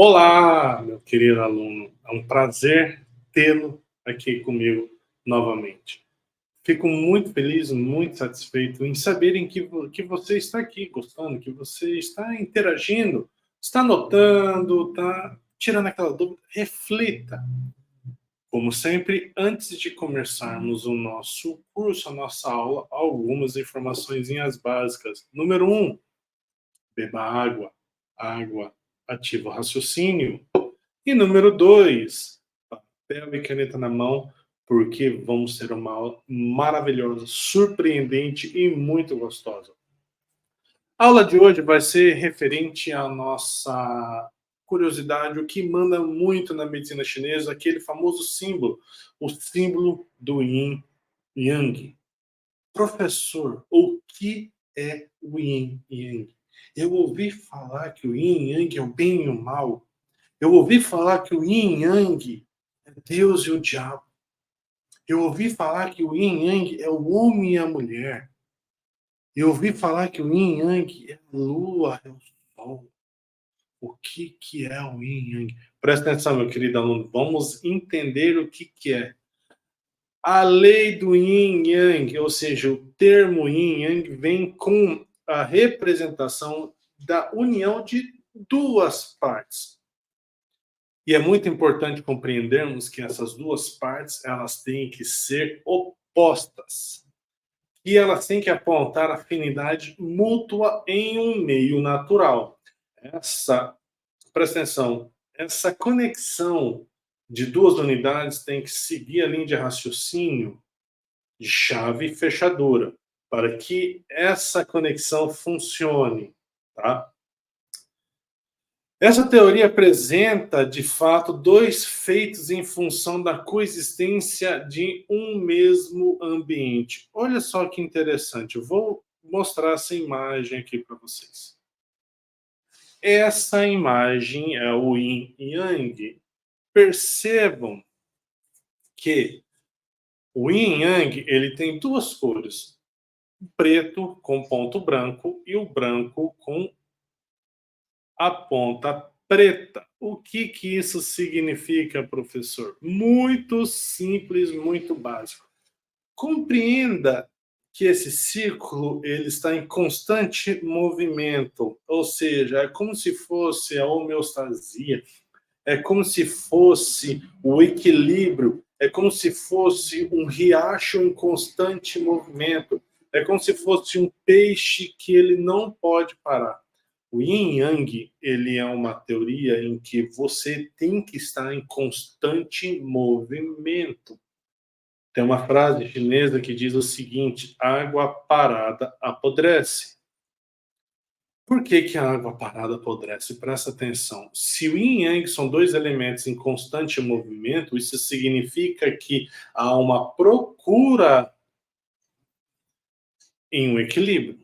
Olá, meu querido aluno. É um prazer tê-lo aqui comigo novamente. Fico muito feliz, muito satisfeito em saberem que você está aqui gostando, que você está interagindo, está anotando, está tirando aquela dúvida. Reflita. Como sempre, antes de começarmos o nosso curso, a nossa aula, algumas informações básicas. Número 1, beba água. Água ativa o raciocínio. E número 2, papel e caneta na mão, porque vamos ter uma aula maravilhosa, surpreendente e muito gostosa. A aula de hoje vai ser referente à nossa curiosidade, o que manda muito na medicina chinesa, aquele famoso símbolo, o símbolo do Yin Yang. Professor, o que é o Yin Yang? Eu ouvi falar que o Yin Yang é o bem e o mal. Eu ouvi falar que o Yin Yang é Deus e o diabo. Eu ouvi falar que o Yin Yang é o homem e a mulher. Eu ouvi falar que o Yin Yang é a lua, é o sol. O que é o Yin Yang? Presta atenção, meu querido aluno. Vamos entender o que é. A lei do Yin Yang, ou seja, o termo Yin Yang vem com a representação da união de duas partes. E é muito importante compreendermos que essas duas partes, elas têm que ser opostas. E elas têm que apontar afinidade mútua em um meio natural. Presta atenção, essa conexão de duas unidades tem que seguir a linha de raciocínio de chave e fechadura para que essa conexão funcione, tá? Essa teoria apresenta, de fato, dois feitos em função da coexistência de um mesmo ambiente. Olha só que interessante, eu vou mostrar essa imagem aqui para vocês. Essa imagem é o Yin e Yang. Percebam que o Yin e Yang ele tem duas cores, o preto com ponto branco e o branco com a ponta preta. O que isso significa, professor? Muito simples, muito básico. Compreenda que esse círculo ele está em constante movimento, ou seja, é como se fosse a homeostasia, é como se fosse o equilíbrio, é como se fosse um riacho em constante movimento, é como se fosse um peixe que ele não pode parar. O Yin Yang, ele é uma teoria em que você tem que estar em constante movimento. Tem uma frase chinesa que diz o seguinte: água parada apodrece. Por que a água parada apodrece? Presta atenção. Se o Yin e Yang são dois elementos em constante movimento, isso significa que há uma procura em um equilíbrio.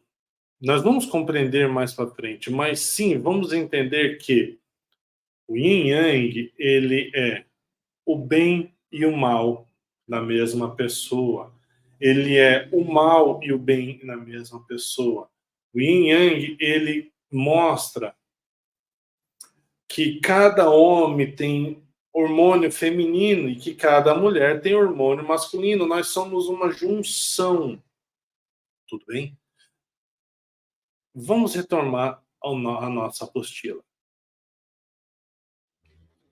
Nós vamos compreender mais para frente, mas sim, vamos entender que o Yin e Yang, ele é o bem e o mal na mesma pessoa. Ele é o mal e o bem na mesma pessoa. O Yin Yang, ele mostra que cada homem tem hormônio feminino e que cada mulher tem hormônio masculino. Nós somos uma junção. Tudo bem? Vamos retomar a nossa apostila.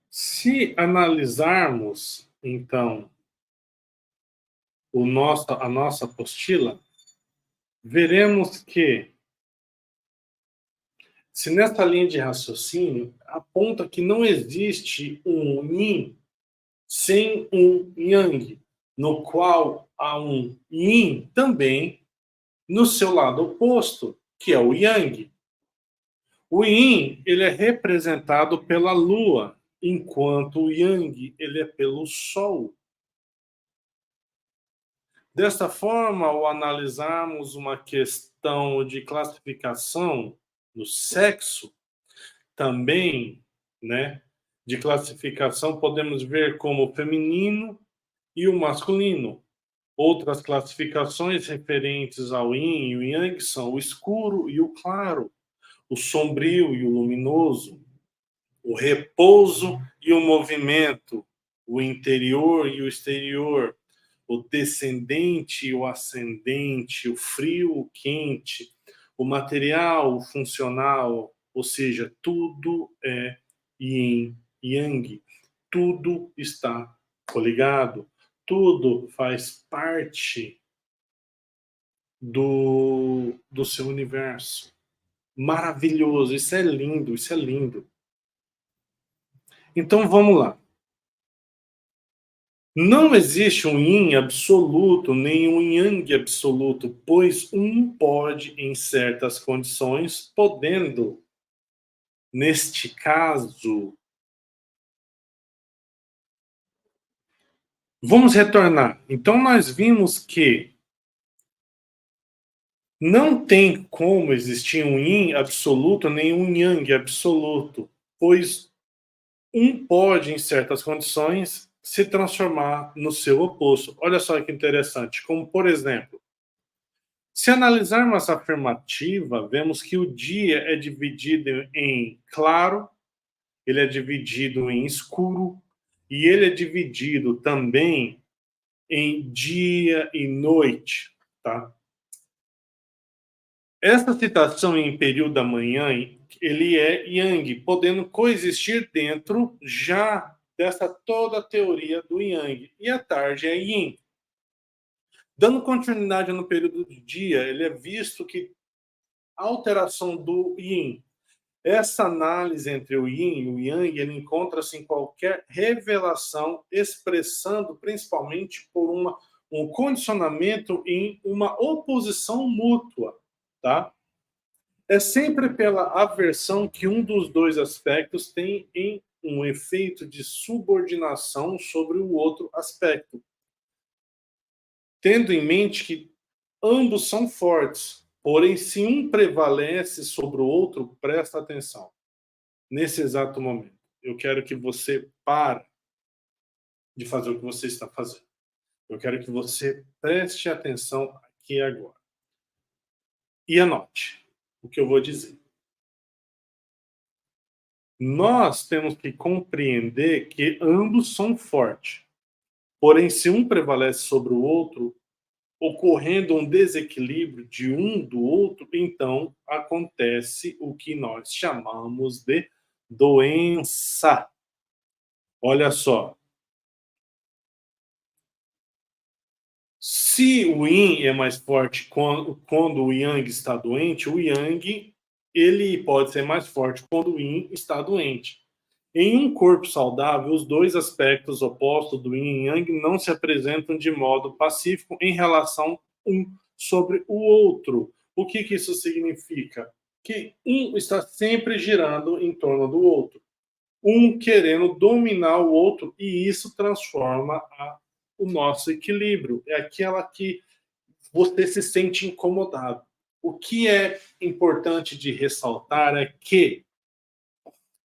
Se analisarmos, então, a nossa apostila, veremos que, se nessa linha de raciocínio aponta que não existe um yin sem um yang, no qual há um yin também no seu lado oposto, que é o yang. O yin, ele é representado pela lua, enquanto o yang, ele é pelo sol. Desta forma, ao analisarmos uma questão de classificação no sexo, também, né, de classificação, podemos ver como o feminino e o masculino. Outras classificações referentes ao yin e o yang são o escuro e o claro, o sombrio e o luminoso, o repouso e o movimento, o interior e o exterior, o descendente e o ascendente, o frio, o quente, o material, o funcional, ou seja, tudo é yin, yang, tudo está coligado, tudo faz parte do seu universo. Maravilhoso, isso é lindo, isso é lindo. Então vamos lá. Não existe um yin absoluto nem um yang absoluto, pois um pode, em certas condições, podendo, neste caso. Vamos retornar. Então nós vimos que não tem como existir um yin absoluto nem um yang absoluto, pois um pode, em certas condições, se transformar no seu oposto. Olha só que interessante. Como, por exemplo, se analisarmos essa afirmativa, vemos que o dia é dividido em claro, ele é dividido em escuro, e ele é dividido também em dia e noite, tá? Essa citação em período da manhã, ele é Yang, podendo coexistir dentro já dessa toda a teoria do Yang. E a tarde é Yin. Dando continuidade no período do dia, ele é visto que a alteração do Yin, essa análise entre o Yin e o Yang, ele encontra-se em qualquer revelação, expressando principalmente por um condicionamento em uma oposição mútua, tá? É sempre pela aversão que um dos dois aspectos tem em um efeito de subordinação sobre o outro aspecto, tendo em mente que ambos são fortes, porém, se um prevalece sobre o outro, presta atenção. Nesse exato momento, eu quero que você pare de fazer o que você está fazendo. Eu quero que você preste atenção aqui e agora. E anote o que eu vou dizer. Nós temos que compreender que ambos são fortes. Porém, se um prevalece sobre o outro, ocorrendo um desequilíbrio de um do outro, então acontece o que nós chamamos de doença. Olha só. Se o yin é mais forte quando o yang está doente, o yang ele pode ser mais forte quando o yin está doente. Em um corpo saudável, os dois aspectos opostos do yin e yang não se apresentam de modo pacífico em relação um sobre o outro. O que isso significa? Que um está sempre girando em torno do outro, um querendo dominar o outro, e isso transforma o nosso equilíbrio. É aquela que você se sente incomodado. O que é importante de ressaltar é que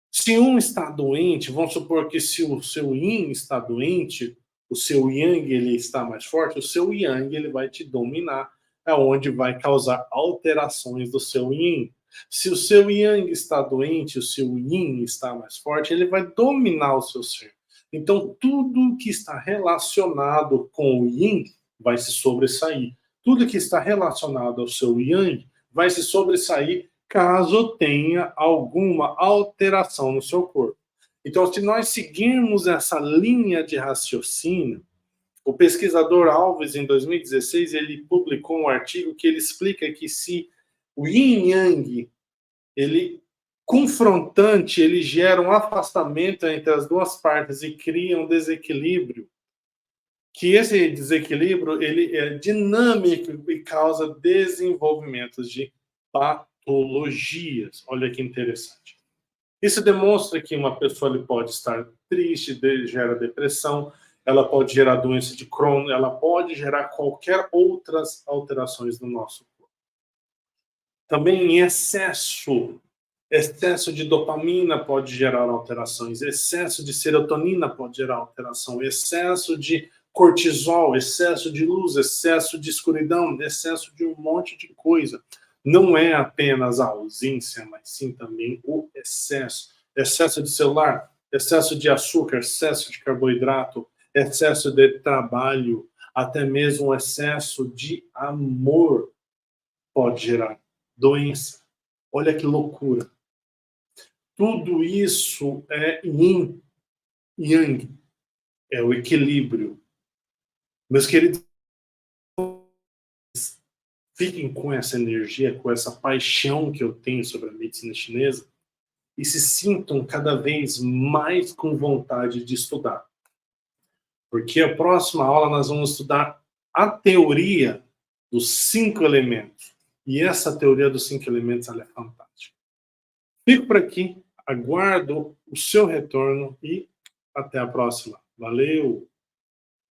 se um está doente, vamos supor que se o seu yin está doente, o seu yang ele está mais forte, o seu yang ele vai te dominar, é onde vai causar alterações do seu yin. Se o seu yang está doente, o seu yin está mais forte, ele vai dominar o seu ser. Então, tudo que está relacionado com o yin vai se sobressair. Tudo que está relacionado ao seu yang vai se sobressair caso tenha alguma alteração no seu corpo. Então, se nós seguirmos essa linha de raciocínio, o pesquisador Alves, em 2016, ele publicou um artigo que ele explica que se o yin yang, ele confrontante, ele gera um afastamento entre as duas partes e cria um desequilíbrio, que esse desequilíbrio ele é dinâmico e causa desenvolvimentos de patologias. Olha que interessante. Isso demonstra que uma pessoa pode estar triste, gera depressão, ela pode gerar doença de Crohn, ela pode gerar qualquer outras alterações no nosso corpo. Também em excesso de dopamina pode gerar alterações, excesso de serotonina pode gerar alteração, excesso de cortisol, excesso de luz, excesso de escuridão, excesso de um monte de coisa. Não é apenas a ausência, mas sim também o excesso. excesso de celular, excesso de açúcar, excesso de carboidrato, excesso de trabalho, até mesmo excesso de amor pode gerar doença. Olha que loucura. Tudo isso é yin, yang, é o equilíbrio. Meus queridos, fiquem com essa energia, com essa paixão que eu tenho sobre a medicina chinesa e se sintam cada vez mais com vontade de estudar. Porque a próxima aula nós vamos estudar a teoria dos 5 elementos. E essa teoria dos 5 elementos ela é fantástica. Fico por aqui, aguardo o seu retorno e até a próxima. Valeu!